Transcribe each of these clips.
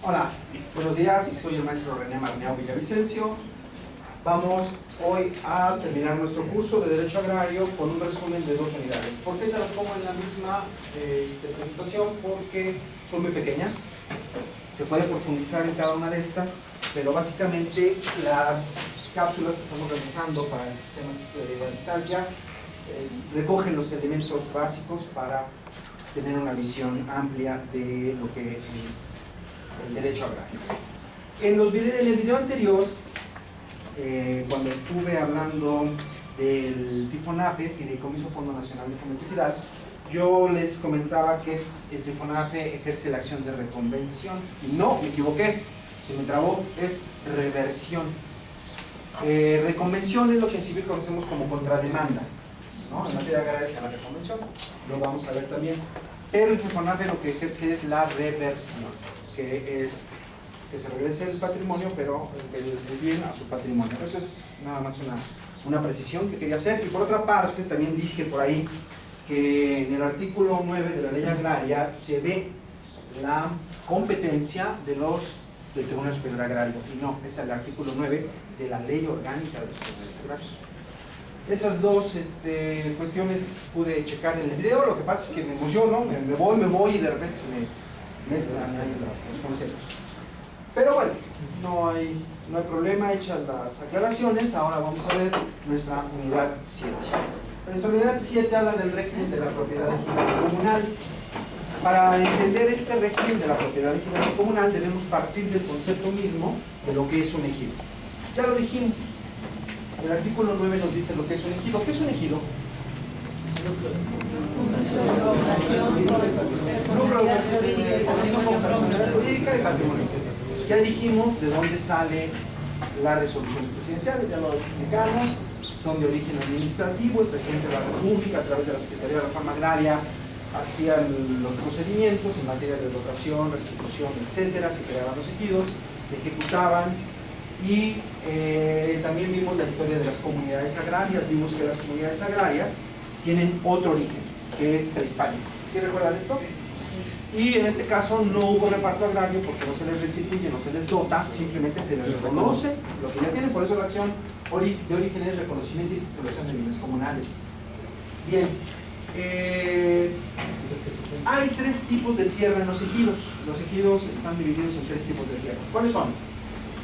Hola, buenos días, soy el maestro René Marneau Villavicencio. Vamos hoy a terminar nuestro curso de Derecho Agrario con un resumen de 2 unidades. ¿Por qué se las pongo en la misma presentación? Porque son muy pequeñas, se puede profundizar en cada una de estas, pero básicamente las cápsulas que estamos realizando para el sistema a distancia recogen los elementos básicos para tener una visión amplia de lo que es el derecho agrario. En el video anterior, cuando estuve hablando del FIFONAFE, Fideicomiso Fondo Nacional de Fomento Ejidal, yo les comentaba que el FIFONAFE ejerce la acción de reconvención, y no, me equivoqué, se me trabó, es reversión. Reconvención es lo que en civil conocemos como contrademanda, ¿no? En materia agraria se llama reconvención, lo vamos a ver también. Pero el FIFONAFE lo que ejerce es la reversión, que es que se regrese el patrimonio, pero el bien a su patrimonio. Eso es nada más una precisión que quería hacer. Y por otra parte, también dije por ahí que en el artículo 9 de la Ley Agraria se ve la competencia del Tribunal Superior Agrario, y no, es el artículo 9 de la Ley Orgánica de los Tribunales Agrarios. Esas dos cuestiones pude checar en el video. Lo que pasa es que me emociono, me voy y de repente se me mezclan ahí los conceptos. Pero bueno, no hay problema, hechas las aclaraciones. Ahora vamos a ver nuestra unidad 7. Nuestra unidad 7 habla del régimen de la propiedad ejidal comunal. Para entender este régimen de la propiedad ejidal comunal debemos partir del concepto mismo de lo que es un ejido. Ya lo dijimos. El artículo 9 nos dice lo que es un ejido. ¿Qué es un ejido? Población con personalidad jurídica y patrimonio. Ya dijimos de dónde sale la resolución presidencial, ya lo explicamos, son de origen administrativo. El presidente de la República, a través de la Secretaría de Reforma Agraria, hacían los procedimientos en materia de dotación, restitución, etcétera, se creaban los ejidos, se ejecutaban. Y también vimos la historia de las comunidades agrarias. Vimos que las comunidades agrarias tienen otro origen, que es prehispánico. ¿Sí recuerdan esto? Y en este caso no hubo reparto agrario porque no se les restituye, no se les dota, simplemente se les reconoce lo que ya tienen. Por eso la acción de origen es reconocimiento y titulación de bienes comunales. Bien, hay 3 tipos de tierra en los ejidos. Los ejidos están divididos en 3 tipos de tierras. ¿Cuáles son?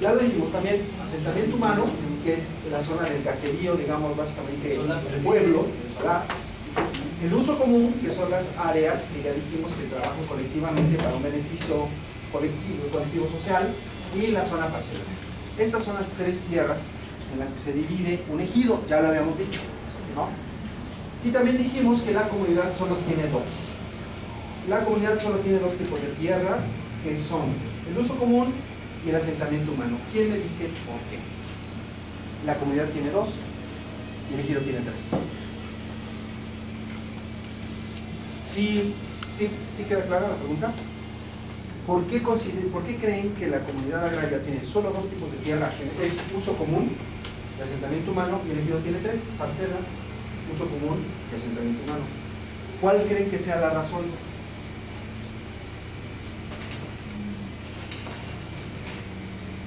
Ya lo dijimos también, asentamiento humano, que es la zona del caserío, digamos, básicamente el pueblo, el solar. El uso común, que son las áreas que ya dijimos que trabajan colectivamente para un beneficio colectivo social, y la zona parcela. Estas son las 3 tierras en las que se divide un ejido, ya lo habíamos dicho, ¿no? Y también dijimos que la comunidad solo tiene 2. La comunidad solo tiene 2 tipos de tierra, que son el uso común y el asentamiento humano. ¿Quién me dice por qué? La comunidad tiene 2 y el ejido tiene 3. ¿Sí queda clara la pregunta? ¿Por qué creen que la comunidad agraria tiene solo 2 tipos de tierra? Es uso común y asentamiento humano, y el ejido tiene 3 parcelas, uso común y asentamiento humano. ¿Cuál creen que sea la razón?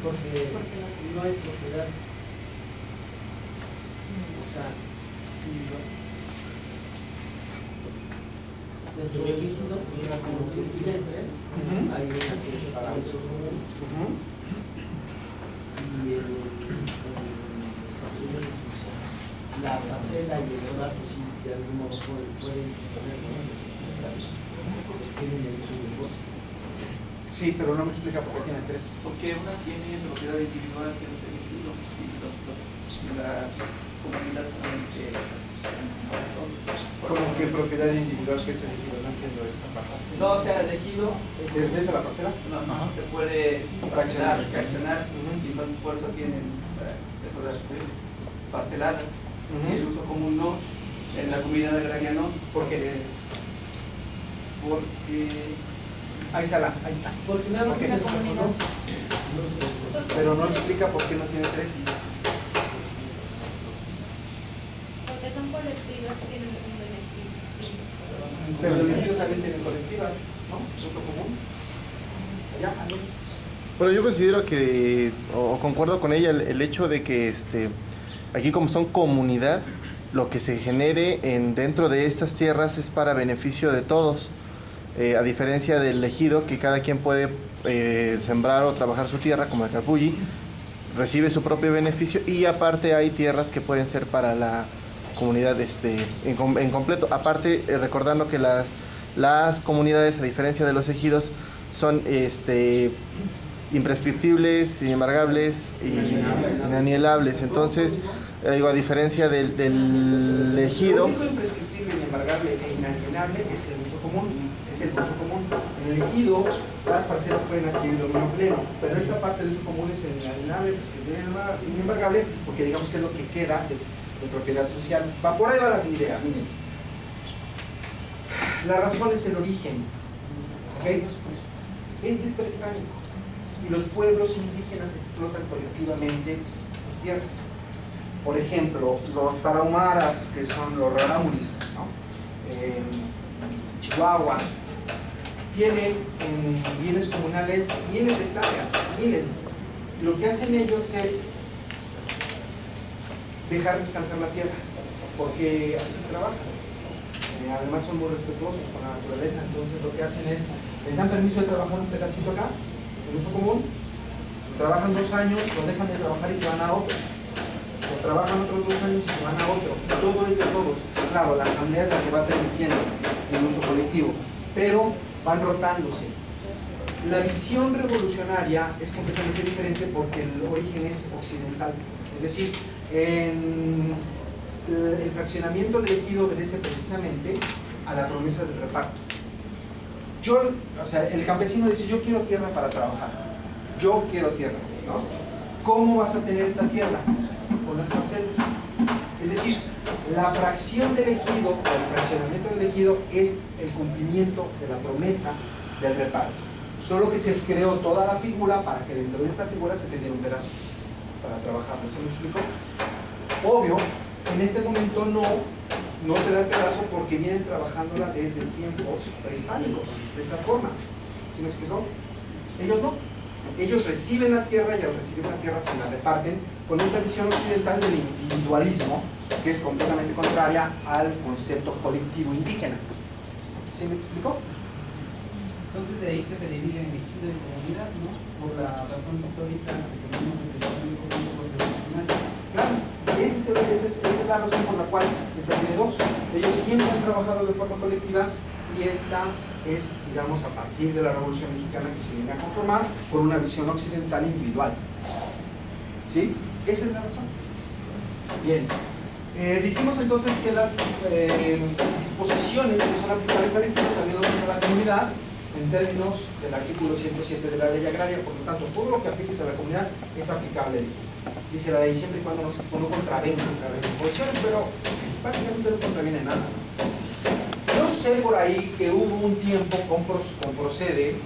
Porque no hay propiedad, o sea, dentro del ejido, como se divide en 3, hay una que es para uso común, y la parcela y el solar, pues sí, de algún modo pueden disponer con ellos, porque tienen el uso del bosque. Sí, pero no me explica por qué tiene 3. Porque una tiene propiedad individual que no tiene ejido, y la comunidad solamente. ¿Cómo que propiedad individual que es el ejido? No entiendo esta parte. No, o sea, el ejido ¿Ves a la parcela? no, se puede fraccionar, y entonces por eso tienen parceladas. Y el uso común no, en la comunidad agraria no. ¿Por qué? Porque Ahí está. Porque nada más ¿Por qué? se les reconoce. Pero no explica por qué no tiene 3. Porque son colectivas, tienen un beneficio. Pero el ejido también tiene colectivas, ¿no? Uso común. Allá, Bueno, yo considero que, o concuerdo con ella, el hecho de que aquí como son comunidad, lo que se genere dentro de estas tierras es para beneficio de todos, a diferencia del ejido, que cada quien puede sembrar o trabajar su tierra, como el Capulli, recibe su propio beneficio, y aparte hay tierras que pueden ser para la comunidad en completo. Aparte, recordando que las comunidades, a diferencia de los ejidos, son imprescriptibles, inembargables y inanielables. Entonces, digo, a diferencia del ejido... Lo único imprescriptible, inembargable e inalienable es el uso común. Es el uso común. En el ejido, las parcelas pueden adquirir dominio pleno, pero esta parte del uso común es el inalienable, prescriptible e inembargable, porque digamos que es lo que queda de propiedad social. Por ahí va la idea, miren. La razón es el origen. ¿Okay? Es prehispánico. Y los pueblos indígenas explotan colectivamente sus tierras. Por ejemplo, los tarahumaras, que son los rarámuris, ¿no? En Chihuahua, tienen en bienes comunales miles de hectáreas, miles. Y lo que hacen ellos es dejar descansar la tierra, porque así trabajan. Además son muy respetuosos con la naturaleza, entonces lo que hacen es, les dan permiso de trabajar un pedacito acá, en uso común, trabajan 2 años, lo dejan de trabajar y se van a otro, o trabajan otros 2 años y se van a otro. Todo es de todos. Claro, la asamblea es la que va permitiendo el uso colectivo, pero van rotándose. La visión revolucionaria es completamente diferente porque el origen es occidental, es decir, el fraccionamiento del ejido obedece precisamente a la promesa del reparto. El campesino dice: yo quiero tierra para trabajar, yo quiero tierra, ¿no? ¿Cómo vas a tener esta tierra? Con las parcelas. Es decir, la fracción del ejido, o el fraccionamiento del ejido, es el cumplimiento de la promesa del reparto. Solo que se creó toda la figura para que dentro de esta figura se tenga un pedazo para trabajar. ¿No se me explicó? Obvio, en este momento no se da el pedazo porque vienen trabajándola desde tiempos prehispánicos, de esta forma. ¿Sí me explicó? Ellos no. Ellos reciben la tierra y al recibir la tierra se la reparten con esta visión occidental del individualismo, que es completamente contraria al concepto colectivo indígena. ¿Sí me explicó? Entonces de ahí que se divide en ejido y comunidad, ¿no? Por la razón histórica que tenemos en el nacional. Claro, esa es la razón por la cual esta tiene 2. Ellos siempre han trabajado de forma colectiva y esta es, digamos, a partir de la Revolución Mexicana que se viene a conformar por una visión occidental individual. ¿Sí? Esa es la razón. Bien. Dijimos entonces que las disposiciones que son aplicables al ejido también lo son a la comunidad en términos del artículo 107 de la ley agraria. Por lo tanto, todo lo que apliques a la comunidad es aplicable al ejido. Dice la ley siempre y cuando no contravenga contra las disposiciones, pero básicamente no contraviene nada. Yo sé por ahí que hubo un tiempo con Procede,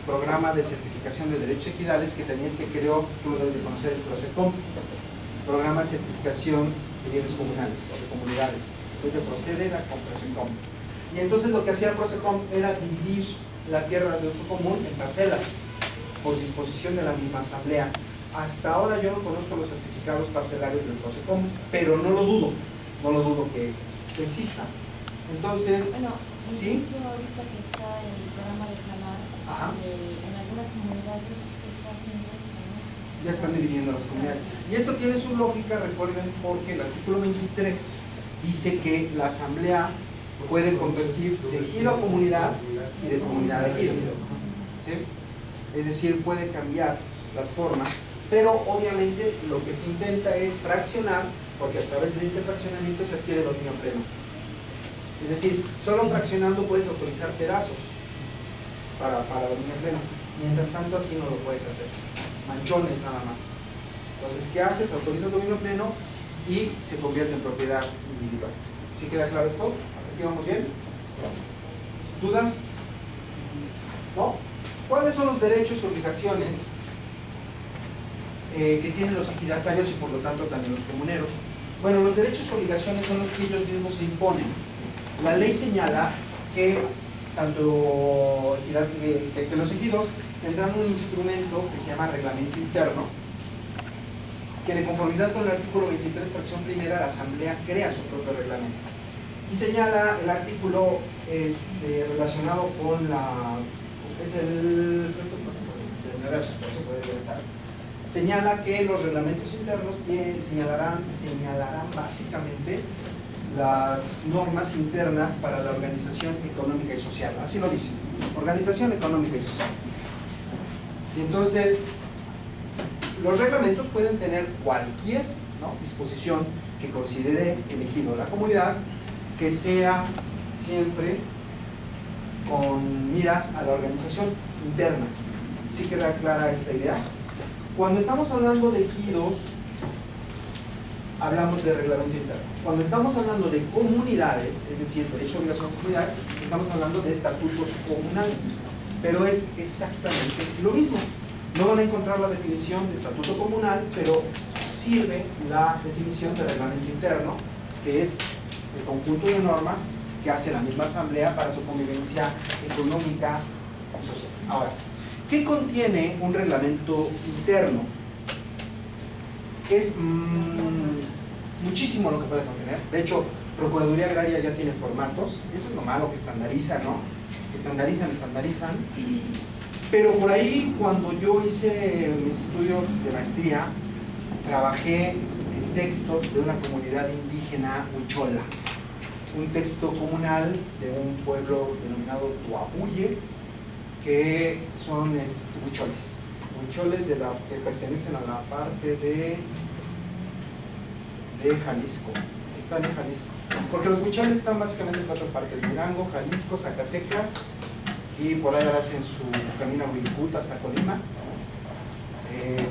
programa de certificación de derechos ejidales, que también se creó, tú lo debes de conocer, el Procecom, programa de certificación de bienes comunales o de comunidades. Entonces Procede era con Procecom. Y entonces lo que hacía Procecom era dividir la tierra de uso común en parcelas por disposición de la misma asamblea. Hasta ahora yo no conozco los certificados parcelarios del Procecom, pero no lo dudo que exista. Entonces, bueno, ¿sí? incluso ahorita que está el programa de Canal, en algunas comunidades se está haciendo eso, ¿no? Ya están dividiendo las comunidades. Y esto tiene su lógica, recuerden, porque el artículo 23 dice que la asamblea puede convertir de ejido a comunidad y de comunidad a ejido. ¿Sí? Es decir, puede cambiar las formas, pero obviamente lo que se intenta es fraccionar, porque a través de este fraccionamiento se adquiere dominio pleno. Es decir, solo fraccionando puedes autorizar pedazos para dominio pleno. Mientras tanto, así no lo puedes hacer. Manchones nada más. Entonces, ¿qué haces? Autorizas dominio pleno y se convierte en propiedad individual. ¿Sí queda claro esto? ¿Hasta aquí vamos bien? ¿Dudas? ¿No? ¿Cuáles son los derechos y obligaciones que tienen los ejidatarios y por lo tanto también los comuneros? Bueno, los derechos y obligaciones son los que ellos mismos se imponen. La ley señala que tanto que los ejidos tendrán un instrumento que se llama reglamento interno, que de conformidad con el artículo 23, fracción primera, la Asamblea crea su propio reglamento. Y señala el artículo relacionado con la... es el... señala que los reglamentos internos señalarán básicamente las normas internas para la organización económica y social. Así lo dice, organización económica y social. Y entonces, los reglamentos pueden tener cualquier, ¿no?, disposición que considere elegido la comunidad, que sea siempre con miras a la organización interna. ¿Sí queda clara esta idea? Cuando estamos hablando de ejidos, hablamos de reglamento interno. Cuando estamos hablando de comunidades, es decir, derecho, obligación de comunidades, estamos hablando de estatutos comunales. Pero es exactamente lo mismo. No van a encontrar la definición de estatuto comunal, pero sirve la definición de reglamento interno, que es el conjunto de normas que hace la misma asamblea para su convivencia económica y social. Ahora, ¿qué contiene un reglamento interno? Es muchísimo lo que puede contener. De hecho, Procuraduría Agraria ya tiene formatos. Eso es lo malo, que estandarizan, ¿no? Estandarizan. Pero por ahí, cuando yo hice mis estudios de maestría, trabajé en textos de una comunidad indígena huichola. Un texto comunal de un pueblo denominado Tuapuye, que son huicholes. Huicholes que pertenecen a la parte de Jalisco. Están en Jalisco. Porque los huicholes están básicamente en 4 partes: Durango, Jalisco, Zacatecas, y por ahí ahora hacen su camino a Huilcut hasta Colima,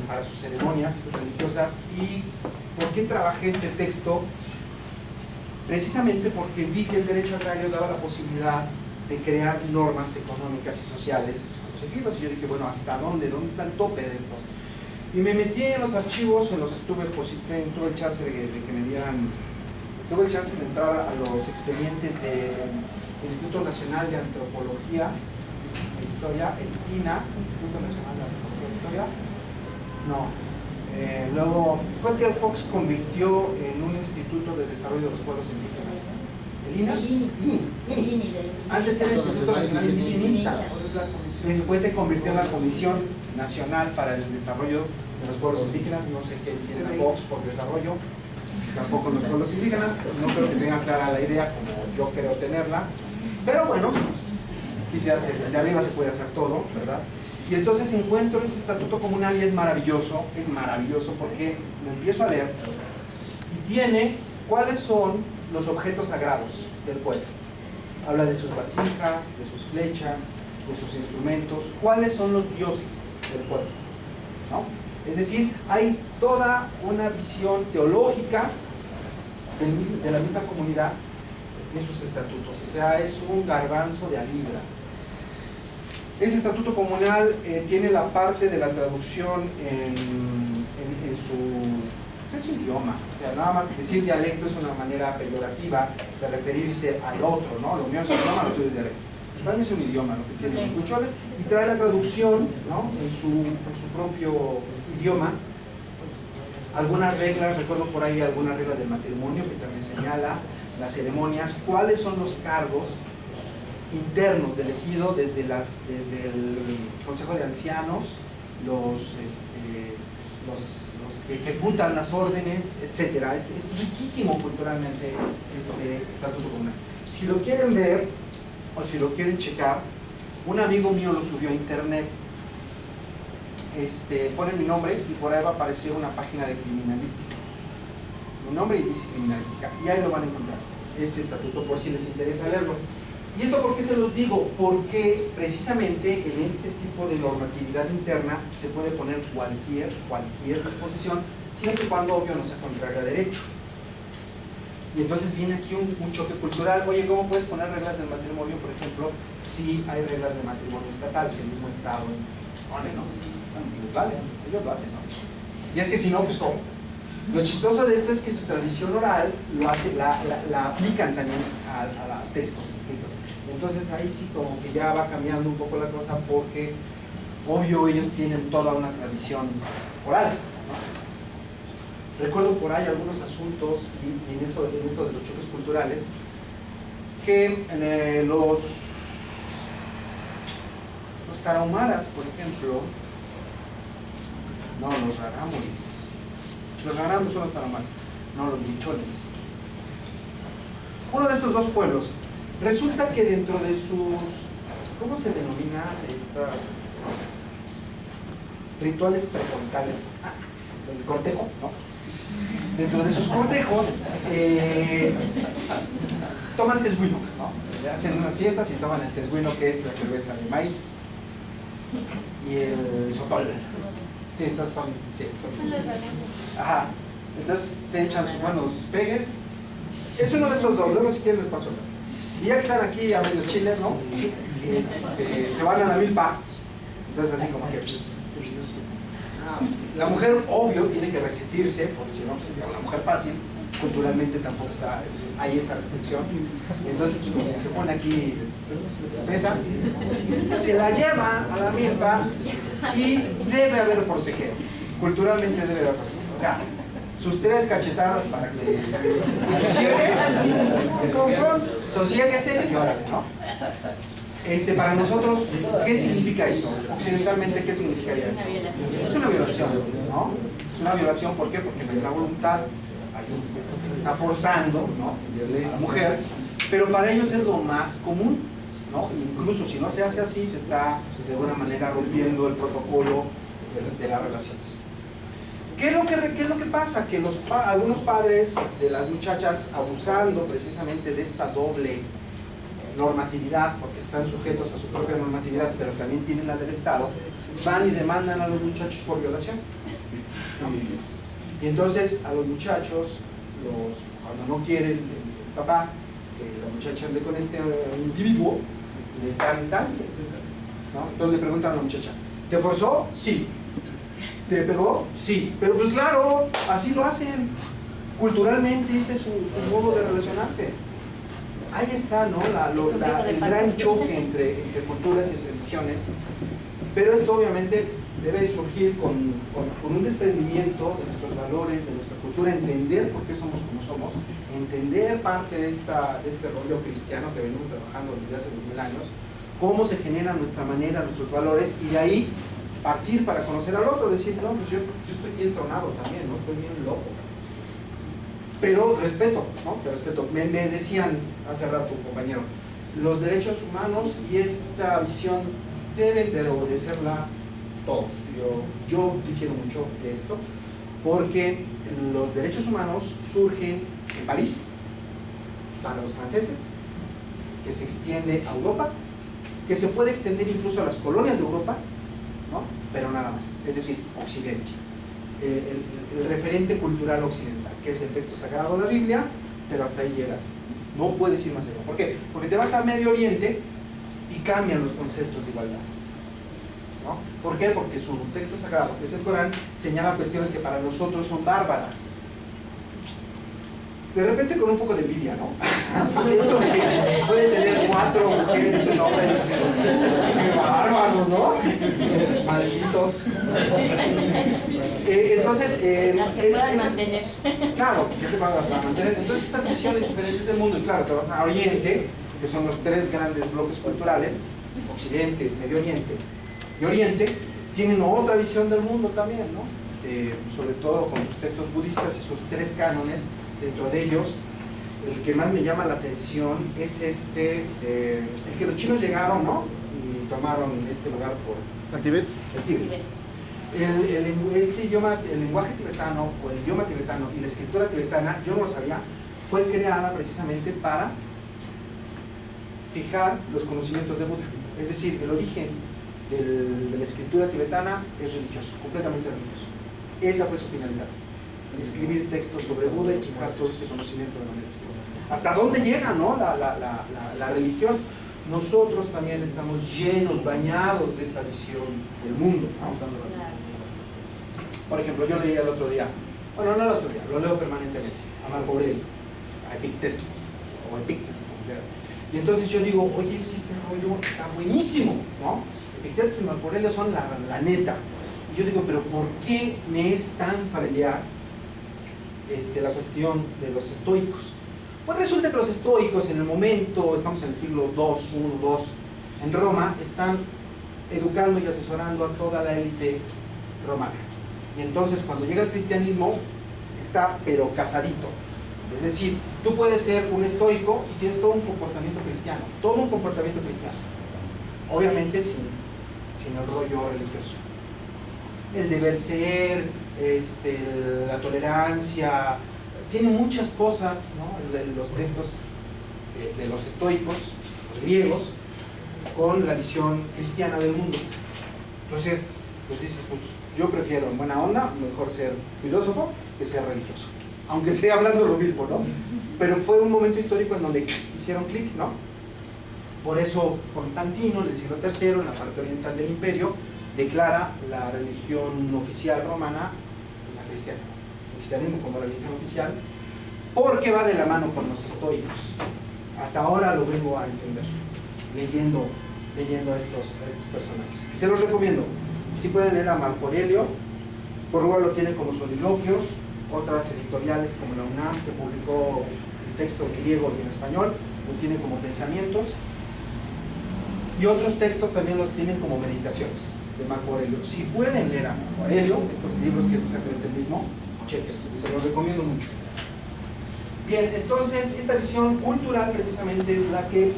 para sus ceremonias religiosas. ¿Y por qué trabajé este texto? Precisamente porque vi que el derecho agrario daba la posibilidad de crear normas económicas y sociales a los ejidos. Y yo dije, bueno, ¿hasta dónde? ¿Dónde está el tope de esto? Y me metí en los archivos, tuve el chance de que me dieran, tuve el chance de entrar a los expedientes del Instituto Nacional de Antropología e Historia, el INA, Instituto Nacional de Antropología e Historia. No. Luego fue que Fox convirtió en un Instituto de Desarrollo de los Pueblos Indígenas. ¿El INA? INI. Antes era el Instituto Nacional Indigenista. Después se convirtió en la Comisión Nacional para el Desarrollo de los Pueblos Indígenas. No sé qué tiene Fox por desarrollo, tampoco los pueblos indígenas. No creo que tenga clara la idea como yo creo tenerla. Pero bueno, desde arriba se puede hacer todo, ¿verdad? Y entonces encuentro este estatuto comunal y es maravilloso porque lo empiezo a leer y tiene cuáles son los objetos sagrados del pueblo. Habla de sus vasijas, de sus flechas, de sus instrumentos, cuáles son los dioses del pueblo, ¿no? Es decir, hay toda una visión teológica de la misma comunidad en sus estatutos. O sea, es un garbanzo de a libra. Ese estatuto comunal tiene la parte de la traducción en su idioma. O sea, nada más decir dialecto es una manera peyorativa de referirse al otro, ¿no? Lo mío es idioma, lo tuyo es dialecto. Para mí es un idioma lo que tienen los huicholes, y trae la traducción, ¿no?, en su propio idioma. Algunas reglas, recuerdo por ahí alguna regla del matrimonio que también señala las ceremonias, cuáles son los cargos internos del ejido, desde el Consejo de Ancianos, los que ejecutan las órdenes, etcétera. Es riquísimo culturalmente este estatuto comunal. Si lo quieren ver o si lo quieren checar, un amigo mío lo subió a internet. Ponen mi nombre y por ahí va a aparecer una página de criminalística. Mi nombre y dice criminalística, y ahí lo van a encontrar, este estatuto, por si les interesa leerlo. ¿Y esto por qué se los digo? Porque precisamente en este tipo de normatividad interna se puede poner cualquier disposición, siempre y cuando, obvio, no sea contrario a derecho. Y entonces viene aquí un choque cultural. Oye, ¿cómo puedes poner reglas del matrimonio, por ejemplo, si hay reglas de matrimonio estatal que el mismo Estado pone, ¿no? Bueno, les vale, ellos lo hacen, ¿no? Y es que si no, pues ¿cómo? Lo chistoso de esto es que su tradición oral lo hace, la aplican también a textos escritos. Entonces ahí sí como que ya va cambiando un poco la cosa, porque obvio ellos tienen toda una tradición oral, ¿no? Recuerdo por ahí algunos asuntos y en esto de los choques culturales que los tarahumaras, por ejemplo, no, los rarámuris son los tarahumaras, no los huicholes. Uno de estos dos pueblos, resulta que dentro de sus, ¿cómo se denomina estas rituales precontales? El cortejo, ¿no? Dentro de sus cortejos toman tesguino, ¿no? Hacen unas fiestas y toman el tesguino, que es la cerveza de maíz y el sotol. Sí, entonces son ajá. Entonces se echan sus buenos pegues. Es uno de estos dos, luego si quieren les paso. Y ya que están aquí a medios chiles, ¿no? Se van a la milpa. Entonces así como que la mujer, obvio, tiene que resistirse, porque si no, pues sería una mujer fácil. Culturalmente tampoco hay esa restricción. Entonces, pues, como se pone aquí espesa, se la lleva a la milpa y debe haber forcejeo. Culturalmente debe haber forcejeo. O sea, sus 3 cachetadas para que se sosiéguese y órale, ¿no? Para nosotros, ¿qué significa eso? Occidentalmente, ¿qué significaría eso? Es una violación, ¿no? Es una violación, ¿por qué? Porque no hay una voluntad, está forzando, ¿no? A la mujer, pero para ellos es lo más común, ¿no? Incluso si no se hace así, se está de alguna manera rompiendo el protocolo de las relaciones. ¿Qué es lo que pasa? Que algunos padres de las muchachas, abusando precisamente de esta doble normatividad, porque están sujetos a su propia normatividad, pero también tienen la del Estado, van y demandan a los muchachos por violación, ¿no? Y entonces a los muchachos, cuando no quiere el papá que la muchacha ande con este individuo, les dan tal, ¿no? Entonces le preguntan a la muchacha, ¿te forzó? Sí. ¿Te pegó? Sí. Pero pues claro, así lo hacen. Culturalmente ese es su modo de relacionarse. Ahí está, ¿no? El gran choque entre culturas y entre visiones. Pero esto obviamente debe surgir con un desprendimiento de nuestros valores, de nuestra cultura, entender por qué somos como somos, entender parte de este rollo cristiano que venimos trabajando desde hace 2000 años, cómo se genera nuestra manera, nuestros valores, y de ahí partir para conocer al otro, decir, no, pues yo estoy bien tronado también, no estoy bien loco. Pero respeto, ¿no? Te respeto. Me decían hace rato un compañero, los derechos humanos y esta visión deben de obedecerlas todos. Yo difiero mucho de esto, porque los derechos humanos surgen en París, para los franceses, que se extiende a Europa, que se puede extender incluso a las colonias de Europa, ¿no? Pero nada más, es decir, Occidente. El referente cultural occidental, que es el texto sagrado de la Biblia, pero hasta ahí llega. No puedes ir más allá. ¿Por qué? Porque te vas a Medio Oriente y cambian los conceptos de igualdad, ¿no? ¿Por qué? Porque su texto sagrado, que es el Corán, señala cuestiones que para nosotros son bárbaras. De repente con un poco de envidia, ¿no? Esto de que puede tener 4 mujeres, un hombre, dices, qué bárbaros, ¿no? Malditos. Entonces, las que puedan mantener. Claro, siempre van a mantener. Entonces, estas visiones diferentes del mundo, y claro, te vas a Oriente, que son los 3 grandes bloques culturales, Occidente, Medio Oriente y Oriente, tienen otra visión del mundo también, ¿no? Sobre todo con sus textos budistas y sus 3 cánones. Dentro de ellos, el que más me llama la atención es el que los chinos llegaron, ¿no? Y tomaron este lugar por ¿El Tíbet? el Tíbet. El lenguaje tibetano, o el idioma tibetano y la escritura tibetana, yo no lo sabía, fue creada precisamente para fijar los conocimientos de Buda. Es decir, el origen de la escritura tibetana es religioso, completamente religioso. Esa fue su finalidad. Escribir textos sobre Buda y fijar todo este conocimiento de manera escrita. ¿Hasta dónde llega, no? la religión? Nosotros también estamos llenos, bañados de esta visión del mundo, ¿no? Por ejemplo, yo leía el otro día, bueno, no el otro día, lo leo permanentemente, a Marco Aurelio, a Epicteto, o Epicteto, como quieran. Y entonces yo digo, oye, es que este rollo está buenísimo, ¿no? Epicteto y Marco Aurelio son la neta. Y yo digo, pero ¿por qué me es tan familiar la cuestión de los estoicos? Pues resulta que los estoicos en el momento, estamos en el siglo II, en Roma, están educando y asesorando a toda la élite romana. Y entonces cuando llega el cristianismo, está pero casadito. Es decir, tú puedes ser un estoico y tienes todo un comportamiento cristiano, todo un comportamiento cristiano. Obviamente sin el rollo religioso. El deber ser, la tolerancia, tiene muchas cosas, ¿no? Los textos de los estoicos, los griegos, con la visión cristiana del mundo. Entonces, pues dices, pues yo prefiero en buena onda, mejor ser filósofo que ser religioso. Aunque esté hablando lo mismo, ¿no? Pero fue un momento histórico en donde hicieron clic, ¿no? Por eso Constantino, en el siglo III, en la parte oriental del imperio, declara la religión oficial romana la cristiana. El cristianismo como religión oficial, porque va de la mano con los estoicos. Hasta ahora lo vengo a entender, leyendo a estos personajes. Se los recomiendo. Si pueden leer a Marco Aurelio, por lugar lo tiene como soliloquios, otras editoriales como la UNAM, que publicó el texto en griego y en español, lo tiene como pensamientos, y otros textos también lo tienen como meditaciones de Marco Aurelio. Si pueden leer a Marco Aurelio, estos libros que es exactamente el mismo, chequen, se los recomiendo mucho. Bien, entonces esta visión cultural precisamente es la que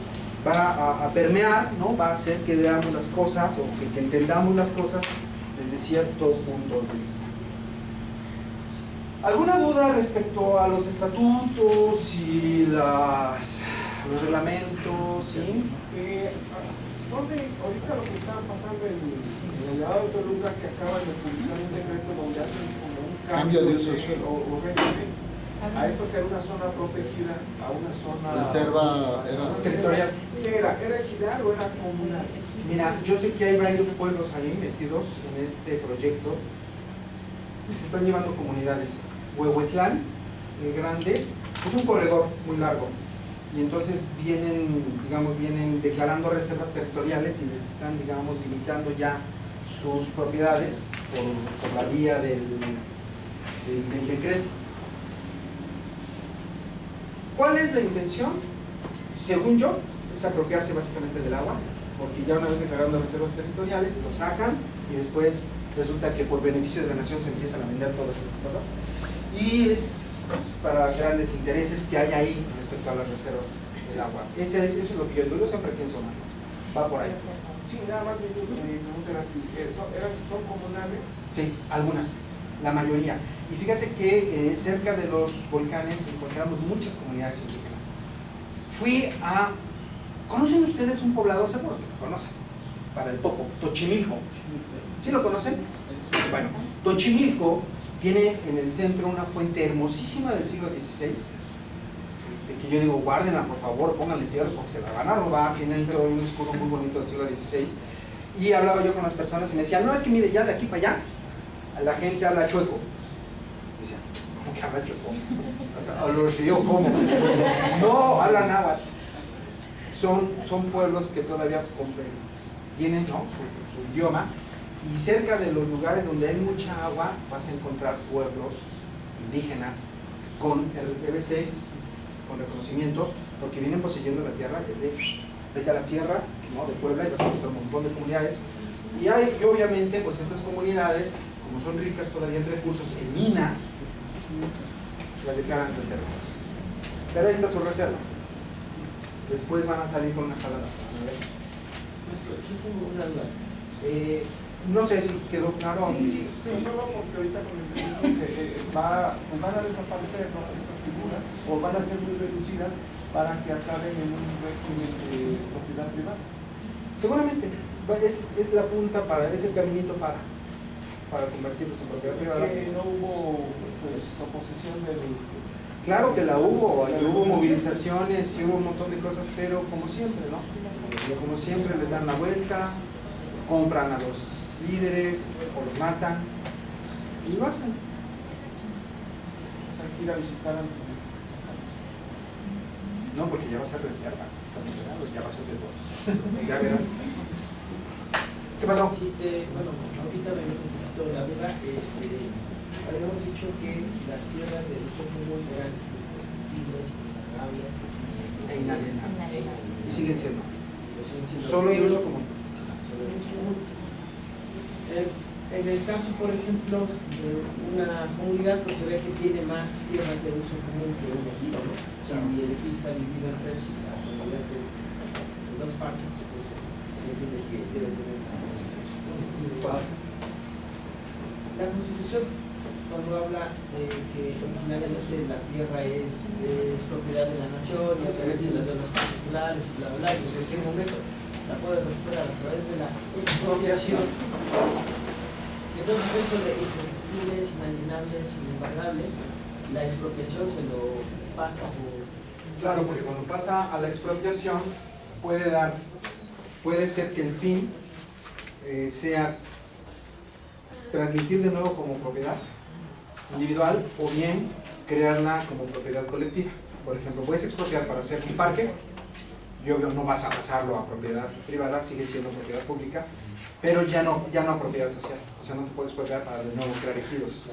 va a permear, ¿no? Va a hacer que veamos las cosas o que entendamos las cosas desde cierto punto de vista. ¿Alguna duda respecto a los estatutos y los reglamentos? ¿Sí? ¿Dónde ahorita lo que está pasando en el lado de Toluca, que acaban de publicar un decreto donde hacen como un cambio de uso del suelo o régimen a esto que era una zona protegida a una zona reserva territorial? ¿Qué era? ¿Era ejidal o era comunal? Mira, yo sé que hay varios pueblos ahí metidos en este proyecto y se están llevando comunidades. Huehuetlán, el grande, es un corredor muy largo y entonces vienen declarando reservas territoriales y les están, limitando ya sus propiedades por la vía del decreto. ¿Cuál es la intención? Según yo, es apropiarse básicamente del agua, porque ya una vez declarando reservas territoriales, lo sacan y después resulta que por beneficio de la nación se empiezan a vender todas esas cosas. Y es para grandes intereses que hay ahí respecto a las reservas del agua. Eso es lo que yo digo, yo siempre pienso mal. Va por ahí. Sí, nada más mi pregunta era si son comunales. Sí, algunas, la mayoría. Y fíjate que cerca de los volcanes encontramos muchas comunidades indígenas. ¿Conocen ustedes un poblado? Seguro que lo conocen, para el Popo, Tochimilco. ¿Sí lo conocen? Bueno, Tochimilco tiene en el centro una fuente hermosísima del siglo XVI, que yo digo, guárdenla por favor, pónganle fierros porque se la van a robar. Tienen un escudo muy bonito del siglo XVI. Y hablaba yo con las personas y me decían, no, es que mire, ya de aquí para allá, la gente habla chueco. Y decía, ¿cómo que habla chueco? Los ríos, ¿cómo? No, hablan náhuatl. Son pueblos que todavía tienen, ¿no?, su idioma. Y cerca de los lugares donde hay mucha agua vas a encontrar pueblos indígenas con RPBC, con reconocimientos, porque vienen poseyendo la tierra desde vete a la sierra, ¿no?, de Puebla, y vas a encontrar un montón de comunidades. Y obviamente pues estas comunidades, como son ricas todavía en recursos, en minas, las declaran reservas. Pero esta es su reserva. Después van a salir con una jalada. Sí tengo una duda. No sé si quedó claro. Sí, solo porque ahorita con el que van a desaparecer, ¿no?, estas figuras, o van a ser muy reducidas para que acaben en un régimen de propiedad privada. Seguramente, es la punta es el caminito para convertirlos en propiedad privada. Que no hubo oposición del... Claro que la hubo, y hubo movilizaciones y hubo un montón de cosas, pero como siempre, ¿no? Como siempre les dan la vuelta, compran a los líderes o los matan y lo hacen. O sea, hay que ir a visitar antes de... No, porque ya va a ser reserva, ya va a ser de todos. Ya verás. ¿Qué pasó? Sí, bueno, ahorita me dio un poquito la duda. Habíamos dicho que las tierras de uso común eran indiscutibles, impagables E inalienables. Y siguen siendo. siendo Solo de uso común. Solo de uso común. En el caso, por ejemplo, de una comunidad, pues se ve que tiene más tierras de uso común que un ejido, ¿no? O sea, si el ejido está dividido en tres y la comunidad en dos partes, entonces se entiende que debe tener más tierras de uso común. Todas. La Constitución, cuando habla de que originalmente la tierra es propiedad de la nación, y a veces las de los particulares, y bla, bla, y en cualquier momento la puede recuperar a través de la expropiación. Entonces eso de indiscutibles, inalienables, inembargables, la expropiación se lo pasa por... Claro, porque cuando pasa a la expropiación puede ser que el fin sea transmitir de nuevo como propiedad individual o bien crearla como propiedad colectiva. Por ejemplo, puedes expropiar para hacer un parque y obvio no vas a pasarlo a propiedad privada, sigue siendo propiedad pública, pero ya no a propiedad social. O sea, no te puedes expropiar para de nuevo crear ejidos.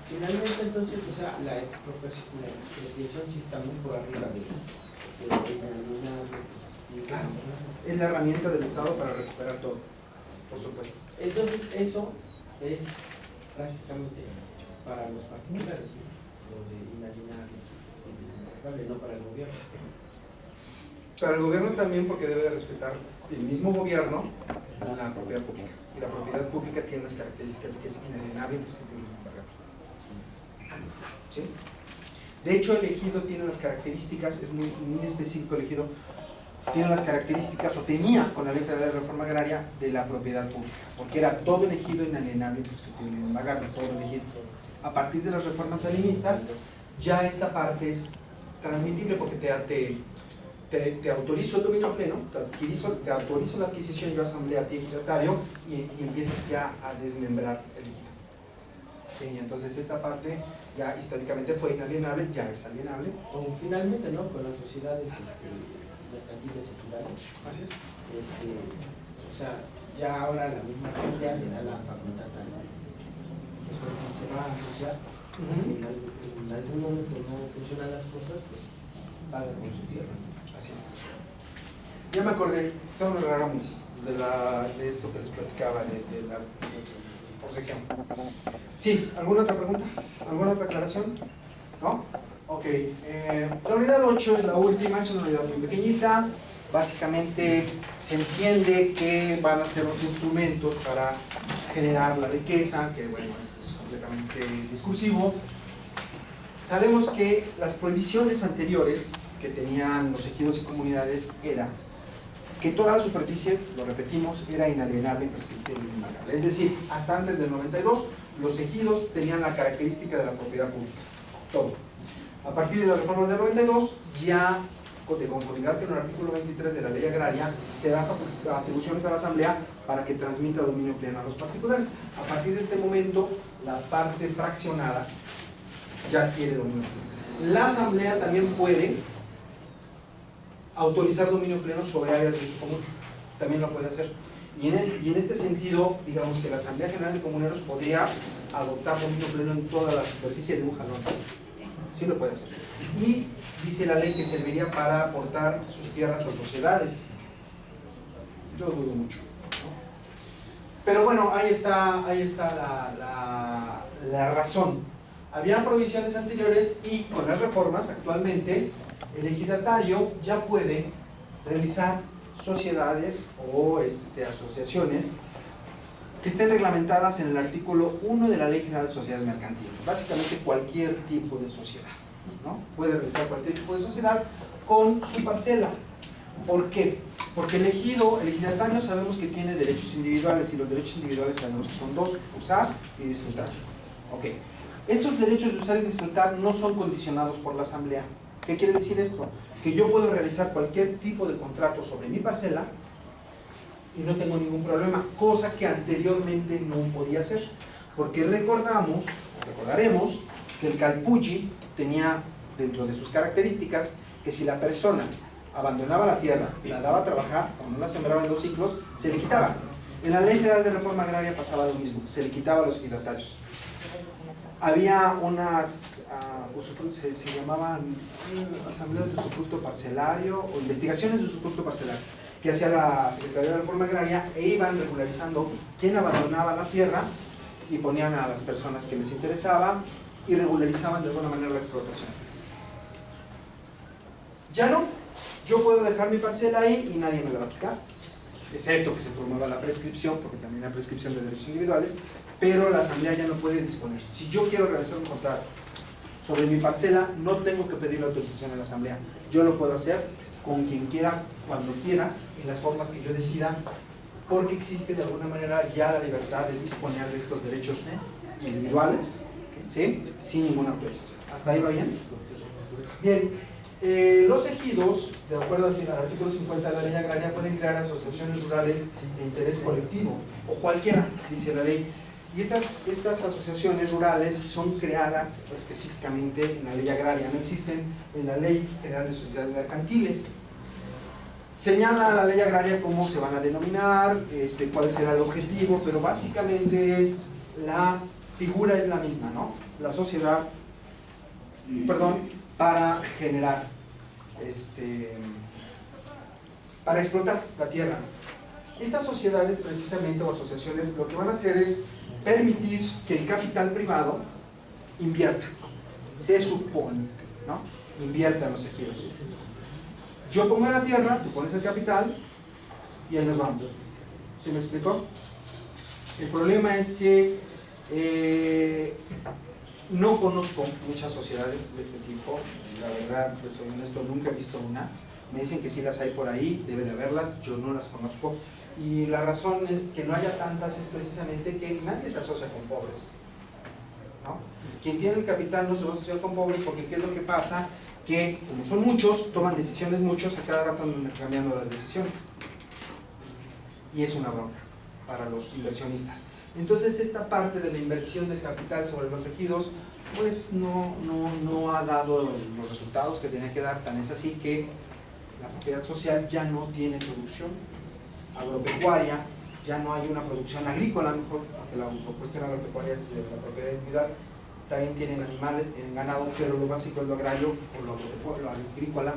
Finalmente, entonces, o sea, la expropiación sí está muy por arriba de Claro, es la herramienta del Estado para recuperar todo, por supuesto. Entonces, eso es prácticamente para los particulares, lo de inalienables, no para el gobierno. Para el gobierno también, porque debe de respetar el mismo gobierno la propiedad pública. Y la propiedad pública tiene las características que es inalienable, imprescriptible e impagable. ¿Sí? De hecho, el ejido tiene las características, es muy específico el ejido, tiene las características, o tenía con la Ley Federal de Reforma Agraria, de la propiedad pública, porque era todo el ejido inalienable, imprescriptible e impagable, todo el ejido. A partir de las reformas salinistas, ya esta parte es transmitible porque te autorizo el dominio pleno, te autorizo la adquisición, yo asamblea a ti, ejidatario, y empiezas ya a desmembrar el ejido. Sí, entonces esta parte ya históricamente fue inalienable, ya es alienable. O finalmente, ¿no? Con las sociedades mercantiles seculares. Así es. O sea, ya ahora la misma asamblea le da la facultad a pues cuando se va a asociar, en algún momento no funcionan las cosas, pues paga con su tierra. Así es. Ya me acordé, son raros de esto que les platicaba, de la forcejeón. Sí, ¿alguna otra pregunta? ¿Alguna otra aclaración? ¿No? Ok. La unidad 8 es la última, es una unidad muy pequeñita. Básicamente se entiende que van a ser los instrumentos para generar la riqueza, que bueno, es completamente discursivo. Sabemos que las prohibiciones anteriores que tenían los ejidos y comunidades era que toda la superficie, lo repetimos, era inalienable, imprescriptible e impagable. Es decir, hasta antes del 92, los ejidos tenían la característica de la propiedad pública, todo. A partir de las reformas del 92, ya de conformidad con el artículo 23 de la Ley Agraria, se da atribuciones a la Asamblea para que transmita dominio pleno a los particulares. A partir de este momento, la parte fraccionada ya adquiere dominio pleno. La Asamblea también puede autorizar dominio pleno sobre áreas de uso común, también lo puede hacer. Y en este sentido, digamos que la Asamblea General de Comuneros podría adoptar dominio pleno en toda la superficie de un jalón. Sí lo puede hacer. Y dice la ley que serviría para aportar sus tierras a sociedades. Yo dudo mucho, ¿no? Pero bueno, ahí está la razón. Había prohibiciones anteriores y con las reformas actualmente el ejidatario ya puede realizar sociedades o asociaciones que estén reglamentadas en el artículo 1 de la Ley General de Sociedades Mercantiles. Básicamente cualquier tipo de sociedad, ¿no? Puede realizar cualquier tipo de sociedad con su parcela. ¿Por qué? Porque el ejidatario sabemos que tiene derechos individuales y los derechos individuales sabemos que son dos: usar y disfrutar. Ok. Estos derechos de usar y disfrutar no son condicionados por la Asamblea. ¿Qué quiere decir esto? Que yo puedo realizar cualquier tipo de contrato sobre mi parcela y no tengo ningún problema, cosa que anteriormente no podía hacer, porque recordaremos que el Calpulli tenía dentro de sus características que si la persona abandonaba la tierra, la daba a trabajar, o no la sembraba en 2 ciclos, se le quitaba. En la Ley Federal de Reforma Agraria pasaba lo mismo, se le quitaba a los ejidatarios. Había unas, se llamaban asambleas de usufructo parcelario o investigaciones de usufructo parcelario, que hacía la Secretaría de Reforma Agraria e iban regularizando quién abandonaba la tierra y ponían a las personas que les interesaba y regularizaban de alguna manera la explotación. Ya no, yo puedo dejar mi parcela ahí y nadie me la va a quitar, excepto que se promueva la prescripción, porque también hay prescripción de derechos individuales, pero la asamblea ya no puede disponer. Si yo quiero realizar un contrato sobre mi parcela, no tengo que pedir la autorización a la asamblea, yo lo puedo hacer con quien quiera, cuando quiera, en las formas que yo decida, porque existe de alguna manera ya la libertad de disponer de estos derechos individuales, ¿sí? Sin ninguna autorización. ¿Hasta ahí va bien? Bien. Los ejidos, de acuerdo al artículo 50 de la Ley Agraria, pueden crear asociaciones rurales de interés colectivo, o cualquiera, dice la ley. Y estas asociaciones rurales son creadas específicamente en la Ley Agraria, no existen en la Ley General de Sociedades Mercantiles. Señala la Ley Agraria cómo se van a denominar, cuál será el objetivo, pero básicamente la figura es la misma, ¿no? La sociedad, para generar, para explotar la tierra. Estas sociedades precisamente, o asociaciones, lo que van a hacer es permitir que el capital privado invierta, se supone, ¿no? Invierta en los ejidos. Yo pongo la tierra, tú pones el capital y ahí nos vamos. ¿Sí me explico? El problema es que no conozco muchas sociedades de este tipo, la verdad, pues soy honesto, nunca he visto una. Me dicen que sí las hay por ahí, debe de haberlas, yo no las conozco. Y la razón es que no haya tantas es precisamente que nadie se asocia con pobres, ¿no? Quien tiene el capital no se va a asociar con pobres, porque ¿qué es lo que pasa? Que como son muchos, toman decisiones muchos, a cada rato andan cambiando las decisiones. Y es una bronca para los inversionistas. Entonces esta parte de la inversión del capital sobre los ejidos pues no ha dado los resultados que tenía que dar, tan es así que la propiedad social ya no tiene producción agropecuaria, ya no hay una producción agrícola, mejor, porque la cuestión agropecuaria es de la propiedad individual, también tienen animales, tienen ganado, pero lo básico es lo agrario o lo agrícola,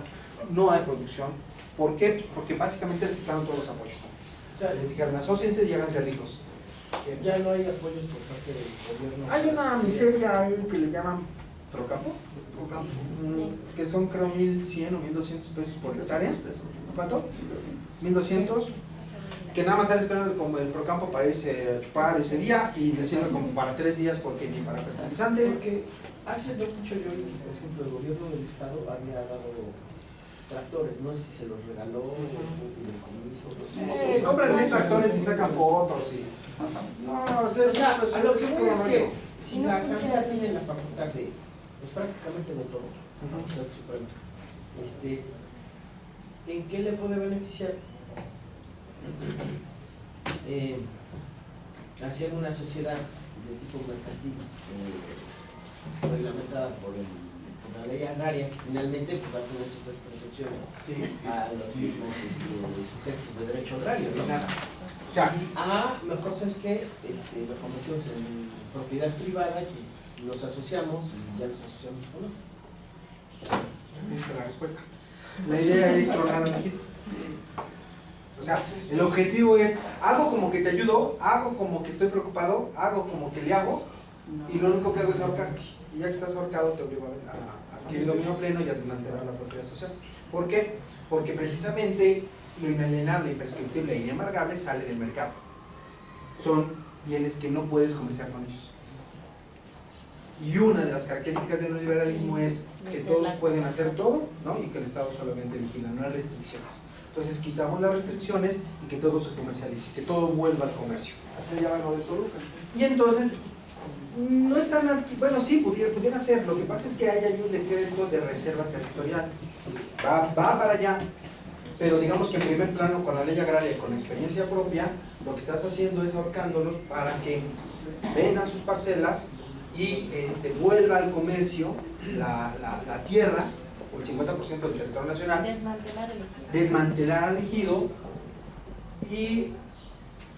no hay producción. ¿Por qué? Porque básicamente les quitaron todos los apoyos. O sea, les dijeron, asóciense y háganse ricos. Ya no hay apoyos por parte del gobierno. Hay una miseria ahí que le llaman Procampo, que son creo 1.100 o 1.200 pesos por hectárea. ¿Cuánto? 1.200, que nada más están esperando como el Procampo para irse a chupar ese día y les sirve como para 3 días porque ni para fertilizante. Porque hace no mucho yo vi que, por ejemplo, el gobierno del estado había dado tractores, no sé si se los regaló o fue un fideicomiso. Compran 3 tractores y sacan fotos y... No, o sea, a lo que voy es que si la asamblea tiene la facultad de, pues prácticamente de todo, Supremo, ¿en qué le puede beneficiar hacer una sociedad de tipo mercantil reglamentada por la ley agraria, que finalmente pues, va a tener ciertas protecciones a los mismos sujetos de derecho agrario, ¿no? O sea, mejor sabes que la convertimos en propiedad privada y nos asociamos y ya nos asociamos con otro. Viste la respuesta. La idea es tronar al ejido. O sea, el objetivo es, hago como que te ayudo, hago como que estoy preocupado, hago como que le hago, y lo único que hago es ahorcarte. Y ya que estás ahorcado, te obligo a adquirir dominio pleno y a desmantelar la propiedad social. ¿Por qué? Porque precisamente lo inalienable, imprescriptible e inembargable sale del mercado. Son bienes que no puedes comerciar con ellos. Y una de las características del neoliberalismo es que todos pueden hacer todo, ¿no? Y que el Estado solamente vigila, no hay restricciones. Entonces quitamos las restricciones y que todo se comercialice, que todo vuelva al comercio. Así llama lo de Toluca. Y entonces, no están aquí, bueno, sí, pudieran hacer. Lo que pasa es que hay un decreto de reserva territorial. Va para allá, pero digamos que en primer plano, con la ley agraria y con experiencia propia, lo que estás haciendo es ahorcándolos para que vendan sus parcelas y vuelva al comercio la tierra o el 50% del territorio nacional, Desmantelar el ejido. desmantelar al ejido y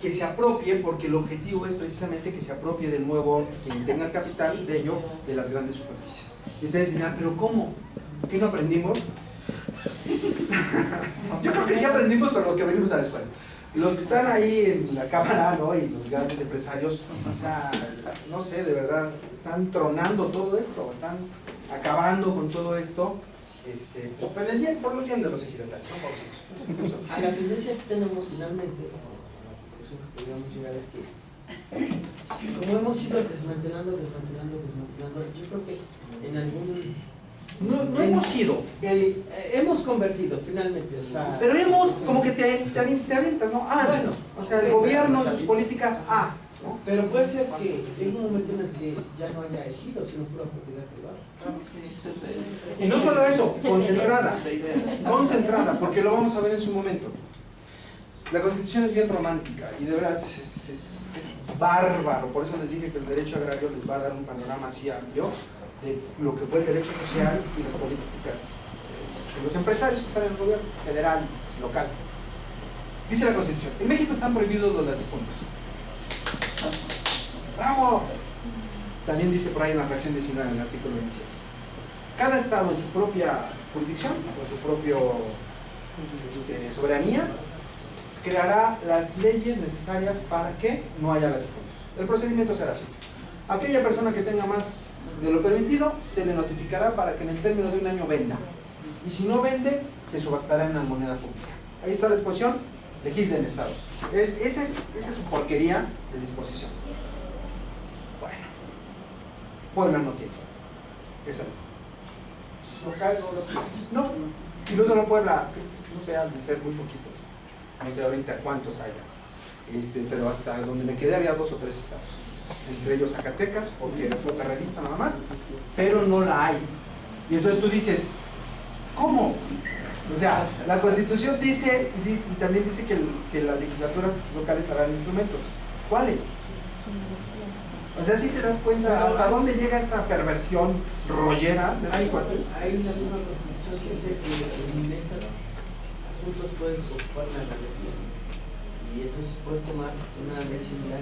que se apropie, porque el objetivo es precisamente que se apropie del nuevo, quien tenga el capital de ello, de las grandes superficies. Y ustedes dirán, ¿pero cómo? ¿Qué no aprendimos? Yo creo que sí aprendimos, pero los que venimos a la escuela. Los que están ahí en la cámara, ¿no? Y los grandes empresarios, o sea, no sé, de verdad, están tronando todo esto, están acabando con todo esto, por el bien, por lo bien de los ejidatarios, ¿no? Pobrecitos. A la tendencia que tenemos finalmente, o a la conclusión que podríamos llegar es que, como hemos ido desmantelando, yo creo que en algún... No hemos sido hemos convertido finalmente, o sea... pero hemos, como que te avientas, ¿no? Bueno, o sea, el gobierno, sus políticas, ¿no? Pero puede ser que en un momento en el que ya no haya ejido, sino pura propiedad privada. Y no solo eso, concentrada, porque lo vamos a ver en su momento. La Constitución es bien romántica y de verdad es bárbaro, por eso les dije que el derecho agrario les va a dar un panorama así amplio de lo que fue el derecho social y las políticas de los empresarios que están en el gobierno federal, local. Dice la Constitución, en México están prohibidos los latifundios. ¡Bravo! También dice por ahí en la fracción 19 en el artículo 27. Cada estado en su propia jurisdicción, con su propia soberanía, creará las leyes necesarias para que no haya latifundios. El procedimiento será así. Aquella persona que tenga más de lo permitido, se le notificará para que en el término de un año venda. Y si no vende, se subastará en la moneda pública. Ahí está la disposición, legislen estados. Esa es su porquería de disposición. Bueno, Puebla no tiene. Esa no. Local no. Y no solo Puebla, no sé, han de ser muy poquitos. No sé ahorita cuántos haya. Pero hasta donde me quedé había 2 o 3 estados. Entre ellos Zacatecas, porque fue perredista nada más, pero no la hay. Y entonces tú dices, ¿cómo? O sea, la Constitución dice, y también dice que las legislaturas locales harán instrumentos. ¿Cuáles? O sea, si te das cuenta hasta dónde llega esta perversión rollera de estos cuates. Hay una misma Constitución que dice que en estos asuntos puedes ocupar una legislación y entonces puedes tomar una ley similar.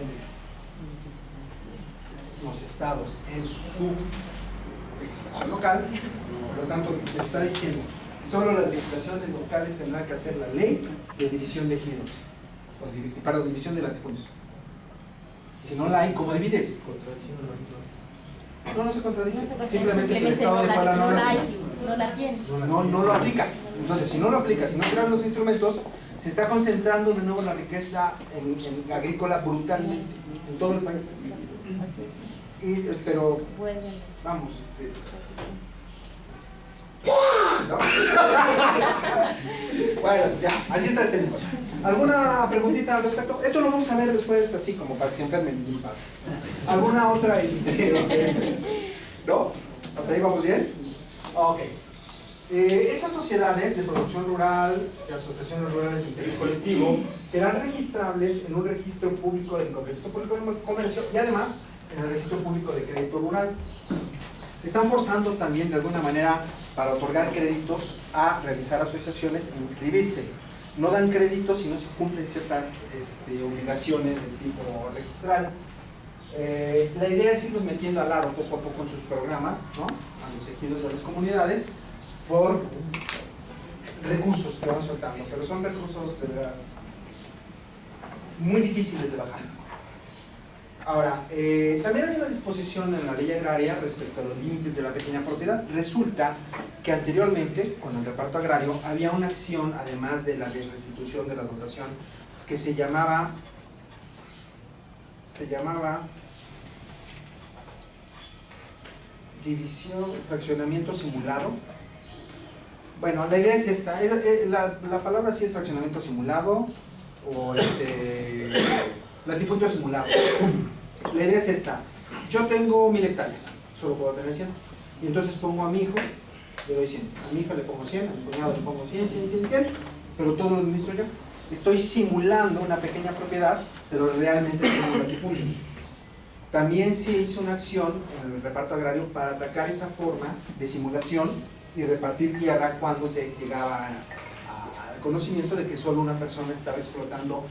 Los estados en su legislación local, por lo tanto te está diciendo, solo las legislaciones locales tendrán que hacer la ley de división de ejidos, para la división de latifundios. Si no la hay, ¿cómo divides? No se contradice, simplemente que el estado de Puebla no la hace. No la tiene. No lo aplica. Entonces, si no lo aplica, si no crean los instrumentos, se está concentrando de nuevo la riqueza en agrícola brutalmente en todo el país. Pero, vamos, ¿no? Bueno, ya, así está este negocio. ¿Alguna preguntita al respecto? Esto lo vamos a ver después así como para que se enfermen. ¿Alguna otra? ¿No? ¿Hasta ahí vamos bien? Ok. Estas sociedades de producción rural, de asociaciones rurales de interés colectivo, serán registrables en un registro público del registro público de comercio y además en el registro público de crédito rural. Están forzando también de alguna manera para otorgar créditos a realizar asociaciones e inscribirse. No dan créditos si no se cumplen ciertas obligaciones del tipo registral. La idea es irlos metiendo al aro poco a poco en sus programas, ¿no? A los ejidos y a las comunidades por recursos que van soltando, pero son recursos de veras muy difíciles de bajar. Ahora, también hay una disposición en la ley agraria respecto a los límites de la pequeña propiedad. Resulta que anteriormente, con el reparto agrario, había una acción, además de la de restitución de la dotación, que se llamaba división, fraccionamiento simulado. Bueno, la idea es esta, la palabra sí es fraccionamiento simulado o latifundio simulado. La idea es esta, yo tengo 1000 hectáreas, solo puedo tener 100, y entonces pongo a mi hijo, le doy 100, a mi hija le pongo 100, a mi cuñado le pongo 100, pero todo lo administro yo. Estoy simulando una pequeña propiedad, pero realmente tengo un latifundio. También se hizo una acción en el reparto agrario para atacar esa forma de simulación y repartir tierra cuando se llegaba al conocimiento de que solo una persona estaba explotando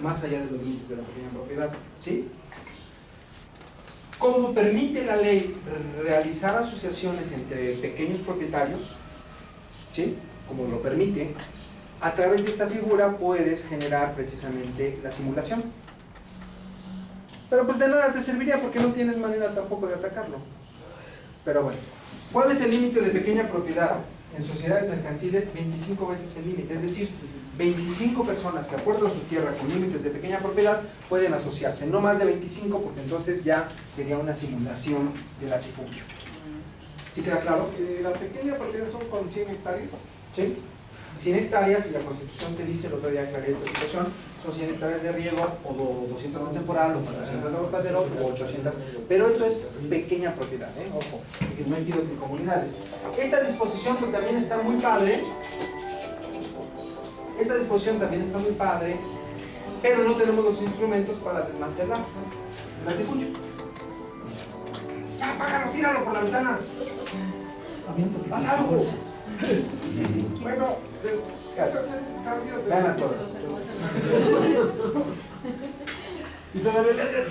más allá de los límites de la pequeña propiedad, ¿sí? Como permite la ley realizar asociaciones entre pequeños propietarios, ¿sí? Como lo permite, a través de esta figura puedes generar precisamente la simulación. Pero pues de nada te serviría porque no tienes manera tampoco de atacarlo. Pero bueno, ¿cuál es el límite de pequeña propiedad? En sociedades mercantiles, 25 veces el límite, es decir, 25 personas que acuerdan su tierra con límites de pequeña propiedad pueden asociarse, no más de 25 porque entonces ya sería una simulación de latifundio. ¿Sí queda claro? La pequeña propiedad son con 100 hectáreas. ¿Sí? 100 hectáreas, y la Constitución te dice, el otro día aclaré esta situación, son 100 hectáreas de riego, o 200 de temporal, o 400 de agostadero, o 800, pero esto es pequeña propiedad, ojo, que no hay tiros ni comunidades. Esta disposición pues, también está muy padre, pero no tenemos los instrumentos para desmantelar el latifundio. ¡Ya, pájaro, tíralo por la ventana! ¡Haz algo! Bueno, eso es un cambio de... Vean a todo. Y todavía le haces,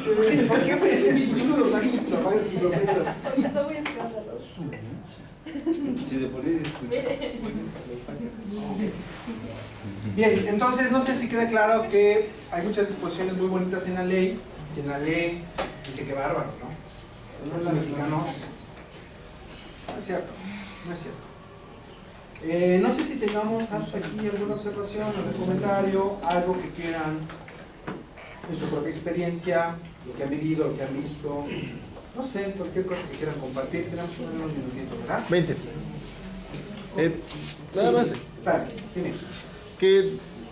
¿por qué pues? Tú no lo saques y lo apagas y lo prendas. Está muy escandaloso. Si de por ahí Bien, entonces no sé si queda claro que hay muchas disposiciones muy bonitas en la ley, y en la ley dice que bárbaro, ¿no? Los mexicanos, no es cierto, no es cierto. No sé si tengamos hasta aquí alguna observación, algún comentario, algo que quieran en su propia experiencia, lo que han vivido, lo que han visto, no sé, cualquier cosa que quieran compartir. Tenemos unos minutitos, ¿verdad? 20. Nada más. Espérame, dime.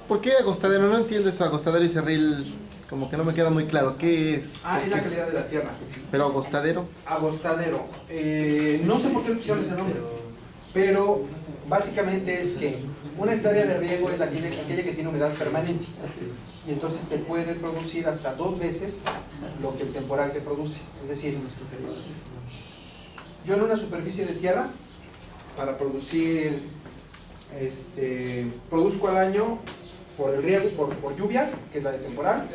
¿Por qué agostadero? No entiendo eso, agostadero y cerril, como que no me queda muy claro. ¿Qué es? Ah, es la calidad de la tierra. Pero agostadero. Agostadero. No sé por qué le pusieron ese nombre, pero básicamente es que una hectárea de riego es aquella que tiene humedad permanente. Y entonces te puede producir hasta 2 veces lo que el temporal te produce. Es decir, yo en una superficie de tierra, para producir, produzco al año por el riego, por lluvia, que es la de temporal,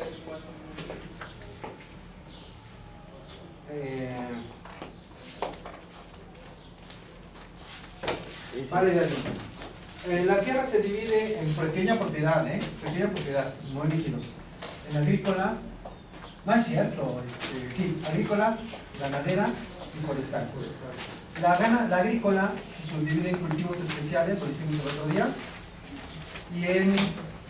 vale, de así. La tierra se divide en pequeña propiedad, pequeña propiedad, no en líquidos. En agrícola, no es cierto, sí, agrícola, ganadera y forestal. La agrícola se subdivide en cultivos especiales, lo dijimos el otro día, y en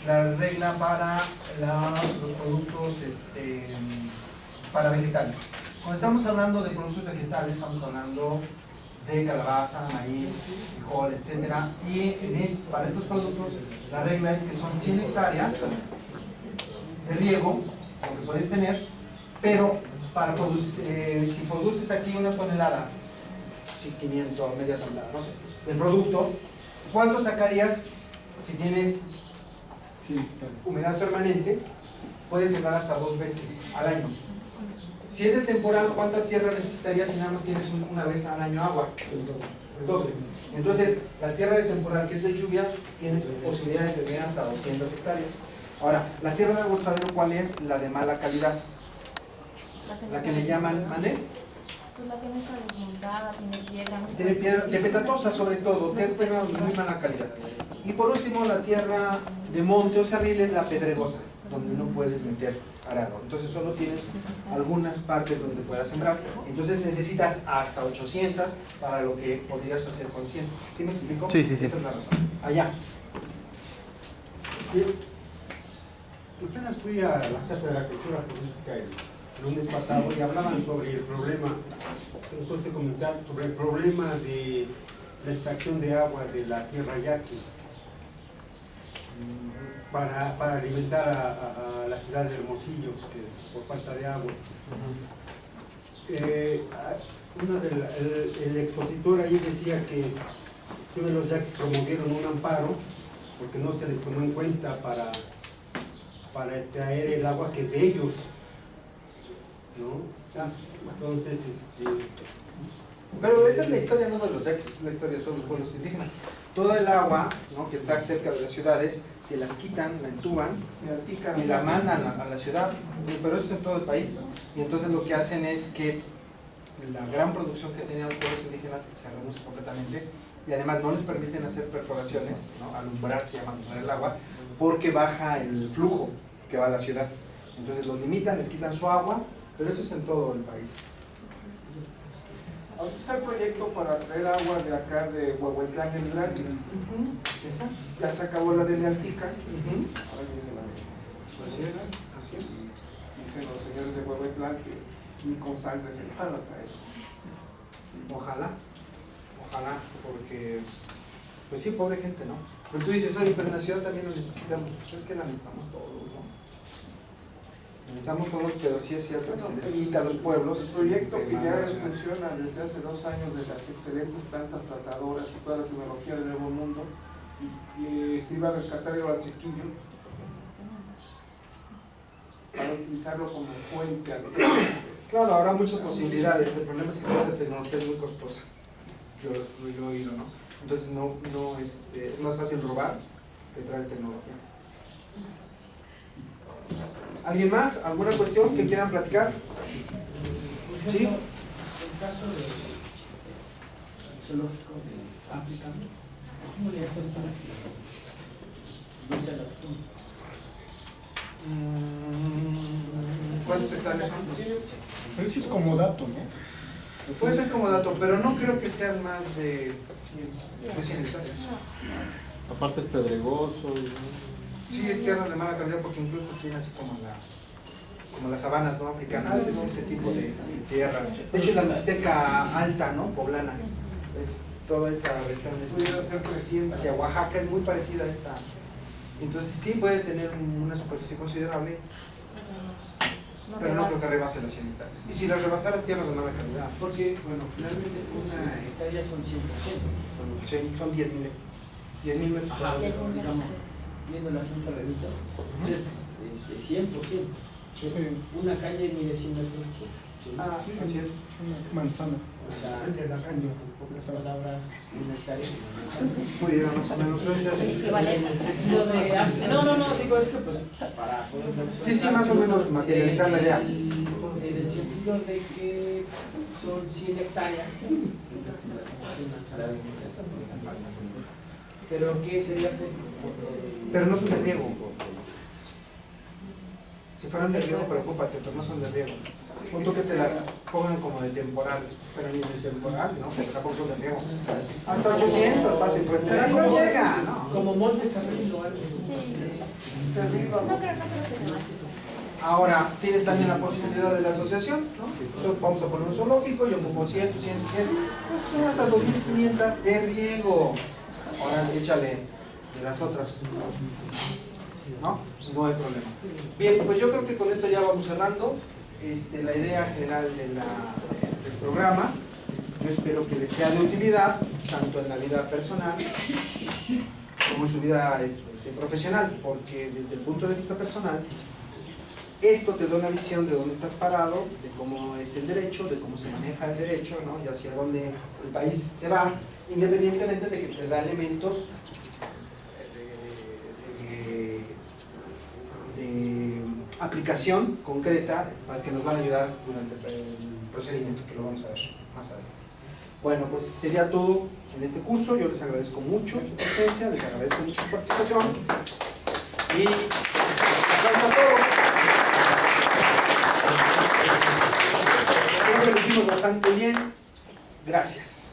la regla para los productos para vegetales. Cuando estamos hablando de productos vegetales, estamos hablando de calabaza, maíz, frijol, etc. Y para estos productos, la regla es que son 100 hectáreas de riego, lo que puedes tener, pero para si produces aquí 1 tonelada, 500, media tonelada, no sé, del producto, ¿cuánto sacarías si tienes humedad permanente? Puedes sembrar hasta 2 veces al año. Si es de temporal, ¿cuánta tierra necesitarías si nada más tienes una vez al año agua? El doble. Entonces, la tierra de temporal, que es de lluvia, tienes posibilidades de tener hasta 200 hectáreas. Ahora, la tierra de agostadero, ¿cuál es? La de mala calidad. La que le llaman, ¿mané? Pues la que no está desmontada, tiene piedra. Tiene piedra, de petatosa sobre todo, tiene muy mala calidad. Y por último, la tierra de monte o cerril es la pedregosa, donde no puedes meter arado. Entonces solo tienes algunas partes donde puedas sembrar. Entonces necesitas hasta 800 para lo que podrías hacer con 100. ¿Sí me explico? Sí. Esa es la razón. Allá. Apenas fui a la Casa de la Cultura Política el lunes pasado y hablaban sobre el problema, entonces comentar sobre el problema de la extracción de agua de la tierra yaqui para alimentar a la ciudad de Hermosillo por falta de agua. El expositor ahí decía que uno de los yaquis promovieron un amparo porque no se les tomó en cuenta para extraer el agua que es de ellos, ¿no? Entonces, Pero esa es la historia no de los yaquis, es la historia de todos los pueblos indígenas. Toda el agua, ¿no?, que está cerca de las ciudades, se las quitan, la entuban y la mandan a la ciudad, pero eso es en todo el país. Y entonces lo que hacen es que la gran producción que tenían los pueblos indígenas se reduce completamente, y además no les permiten hacer perforaciones, ¿no?, alumbrar, se llama alumbrar el agua, porque baja el flujo que va a la ciudad. Entonces los limitan, les quitan su agua, pero eso es en todo el país. Ahorita está el proyecto para traer agua de acá de Huehuetlán el Grande. ¿Esa? Ya se acabó la de Nealtica. Ahora viene la de Así es, así es. Dicen los señores de Huehuetlán que ni con sangre se van a traer. Ojalá, ojalá, porque, pues sí, pobre gente, ¿no? Pero tú dices, oye, pero en la ciudad también lo necesitamos. Pues es que la necesitamos todos, ¿no? Necesitamos todos, pero sí es cierto que se les quita a los pueblos. El proyecto que ya funciona desde hace 2 años de las excelentes plantas tratadoras y toda la tecnología del Nuevo Mundo, y que se iba a rescatar el Valsequillo para utilizarlo como fuente alterna. Claro, habrá muchas posibilidades. El problema es que toda esa tecnología es muy costosa. Yo he oído, ¿no? Entonces es más fácil robar que traer tecnología. ¿Alguien más? ¿Alguna cuestión que quieran platicar? Por ejemplo, el caso del zoológico de África, ¿cómo le hacen para que no sea la tufón? ¿Cuántos hectáreas son? Pero eso es como dato, ¿no? Puede ser como dato, pero no creo que sean más de 100 hectáreas. Aparte es pedregoso. Sí, es tierra de mala calidad porque incluso tiene así como las sabanas, ¿no?, africanas, es ese tipo de tierra. De hecho, la Mixteca alta, ¿no?, poblana, es toda esa región, Pudieron ser 300. hacia Oaxaca, es muy parecida a esta. Entonces sí puede tener una superficie considerable, pero no creo que rebase las 100 hectáreas. Y si las rebasara es tierra de mala calidad. Porque, bueno, finalmente una hectárea son 100%. Son 10.000 metros Ajá, cuadrados. pero digamos, viendo la Santa Revita, es 100%. Sí, Una calle mide 100 metros por 100. Así es. una manzana. O sea, en pocas palabras, una hectárea es una manzana. Pudiera más o menos, pero es así. En el sentido de... No, digo, es que pues para poder... Sí, más o menos materializar la idea. En el sentido de que son 100 hectáreas, 100 manzanas, pero ¿qué sería por Pero no son de riego. Si fueran de riego, preocúpate, pero no son de riego. Punto que te las pongan como de temporal, pero ni de temporal, ¿no? Pues tampoco son de riego. Hasta 800, fácil, pues. Pero no llega, ¿no? como monte Cerrito o algo? No creo que más. Ahora, tienes también la posibilidad de la asociación, ¿no? Vamos a poner un zoológico, yo pongo 100, pues tú hasta 2.500 de riego. Ahora échale de las otras, ¿no? No hay problema. Bien, pues yo creo que con esto ya vamos cerrando. La idea general del programa, yo espero que les sea de utilidad, tanto en la vida personal como en su vida profesional, porque desde el punto de vista personal, esto te da una visión de dónde estás parado, de cómo es el derecho, de cómo se maneja el derecho, ¿no?, y hacia dónde el país se va, independientemente de que te da elementos de aplicación concreta para que nos van a ayudar durante el procedimiento, que lo vamos a ver más adelante. Bueno, pues sería todo en este curso. Yo les agradezco mucho su presencia, les agradezco mucho su participación y gracias a todos. Creo que lo hicimos bastante bien. Gracias.